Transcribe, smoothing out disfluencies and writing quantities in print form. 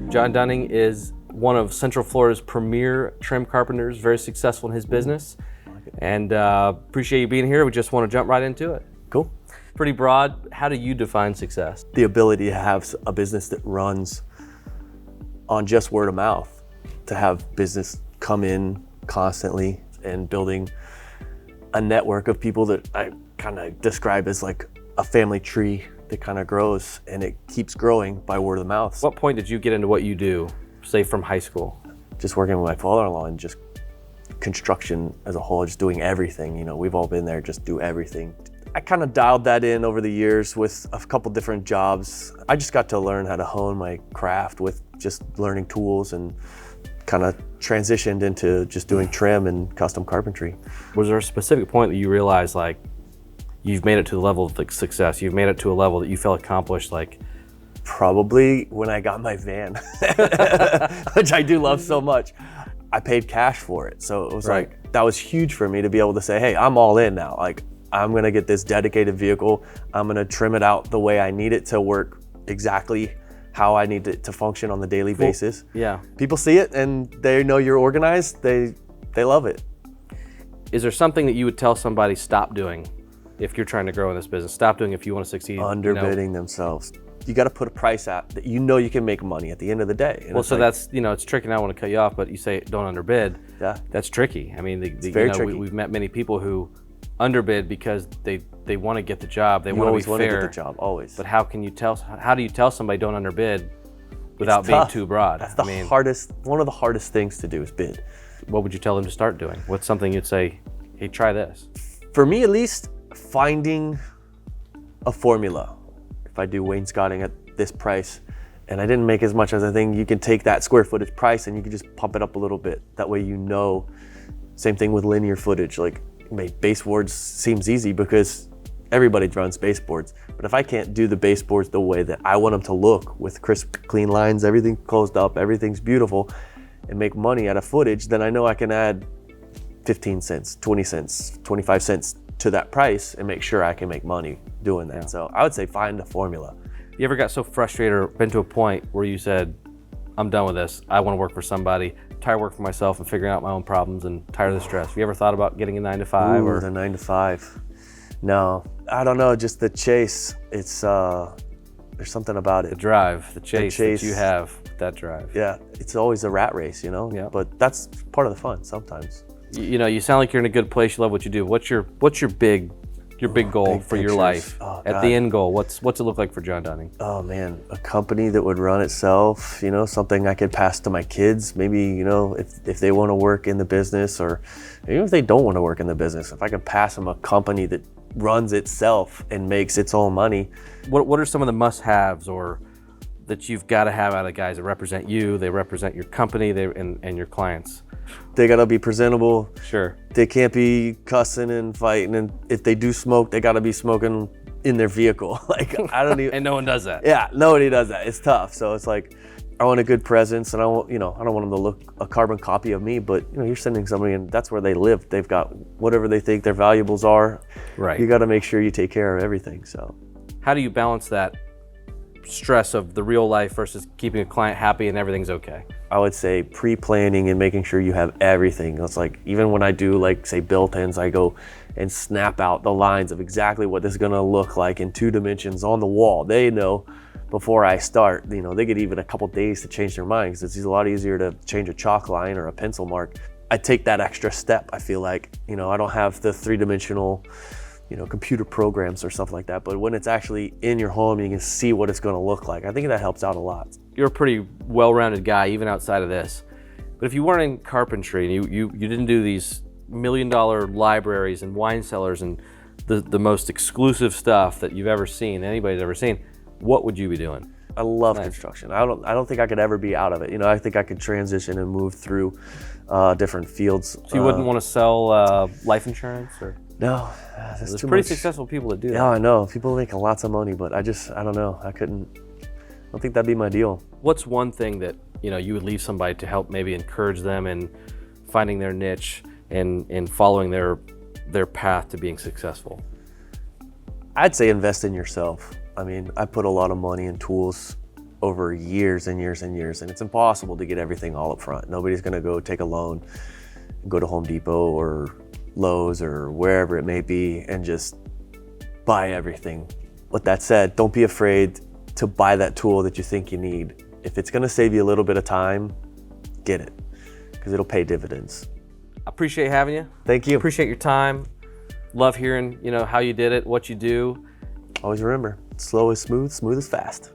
John Dunning is one of Central Florida's premier trim carpenters, very successful in his business. And appreciate you being here. We just want to jump right into it. Cool. Pretty broad. How do you define success? The ability to have a business that runs on just word of mouth, to have business come in constantly, and building a network of people that I kind of describe as like a family tree that kind of grows, and it keeps growing by word of mouth. What point did you get into what you do, say from high school? Just working with my father-in-law and just construction as a whole, just doing everything. You know, we've all been there, just do everything. I kind of dialed that in over the years with a couple different jobs. I just got to learn how to hone my craft with just learning tools, and kind of transitioned into just doing trim and custom carpentry. Was there a specific point that you realized like you've made it to the level of like success? You've made it to a level that you felt accomplished, like? Probably when I got my van, which I do love so much. I paid cash for it. So it was right. Like, that was huge for me to be able to say, hey, I'm all in now. Like, I'm gonna get this dedicated vehicle. I'm gonna trim it out the way I need it to work exactly how I need it to function on the daily basis. Yeah. People see it and they know you're organized. They love it. Is there something that you would tell somebody stop doing if you're trying to grow in this business? Stop doing if you want to succeed. Underbidding themselves. You got to put a price out that you know you can make money at the end of the day. And well, so like, that's, it's tricky, and I want to cut you off, but you say don't underbid. Yeah. That's tricky. I mean, it's very tricky. We've met many people who underbid because they want to get the job. They want to be fair. You always want to get the job, always. But how do you tell somebody don't underbid without being too broad? That's one of the hardest things to do is bid. What would you tell them to start doing? What's something you'd say, hey, try this? For me, at least, finding a formula. If I do wainscoting at this price and I didn't make as much as I think, you can take that square footage price and you can just pump it up a little bit. That way, same thing with linear footage. Like, baseboards seems easy because everybody runs baseboards. But if I can't do the baseboards the way that I want them to look, with crisp, clean lines, everything closed up, everything's beautiful, and make money out of footage, then I know I can add 15 cents, 20 cents, 25 cents to that price and make sure I can make money doing that. Yeah. So I would say find a formula. You ever got so frustrated or been to a point where you said, I'm done with this, I want to work for somebody, tired of working for myself and figuring out my own problems and tired of the stress? Have you ever thought about getting a 9-to-5? Ooh, the 9-to-5. No, I don't know, just the chase. It's, there's something about it. The drive, the chase that you have, that drive. Yeah, it's always a rat race, Yeah. But that's part of the fun sometimes. You sound like you're in a good place, you love what you do. What's your big goal for your life? At the end goal, what's it look like for John Dunning? Oh man, a company that would run itself, something I could pass to my kids. Maybe, if they want to work in the business, or even if they don't want to work in the business, if I can pass them a company that runs itself and makes its own money. What are some of the must-haves or that you've got to have out of guys that represent you, they represent your company, and your clients? They gotta be presentable. Sure. They can't be cussing and fighting, and if they do smoke, they gotta be smoking in their vehicle. Like, I don't even. And no one does that. Yeah, nobody does that. It's tough. So it's like, I want a good presence, and I don't want them to look a carbon copy of me, but you're sending somebody, and that's where they live. They've got whatever they think their valuables are. Right. You gotta make sure you take care of everything. So how do you balance that stress of the real life versus keeping a client happy and everything's okay? I would say pre-planning and making sure you have everything. It's like, even when I do, like, say, built-ins, I go and snap out the lines of exactly what this is gonna look like in 2 dimensions on the wall. They know before I start, they get even a couple days to change their mind, because it's a lot easier to change a chalk line or a pencil mark. I take that extra step. I feel like, I don't have the 3-dimensional computer programs or stuff like that, but when it's actually in your home, you can see what it's gonna look like. I think that helps out a lot. You're a pretty well-rounded guy, even outside of this. But if you weren't in carpentry and you didn't do these $1 million libraries and wine cellars and the most exclusive stuff that you've ever seen, anybody's ever seen, what would you be doing? I love construction. I don't think I could ever be out of it. I think I could transition and move through different fields. So you wouldn't want to sell life insurance, or? No, there's pretty successful people that do that. Yeah, I know. People make lots of money, but I don't know. I don't think that'd be my deal. What's one thing that you would leave somebody to help maybe encourage them in finding their niche and following their path to being successful? I'd say invest in yourself. I mean, I put a lot of money in tools over years and years and years, and it's impossible to get everything all up front. Nobody's gonna go take a loan, go to Home Depot or Lowe's or wherever it may be and just buy everything. With that said, don't be afraid to buy that tool that you think you need. If it's gonna save you a little bit of time, get it, because it'll pay dividends. I appreciate having you. Thank you. Appreciate your time. Love hearing, how you did it, what you do. Always remember, slow is smooth, smooth is fast.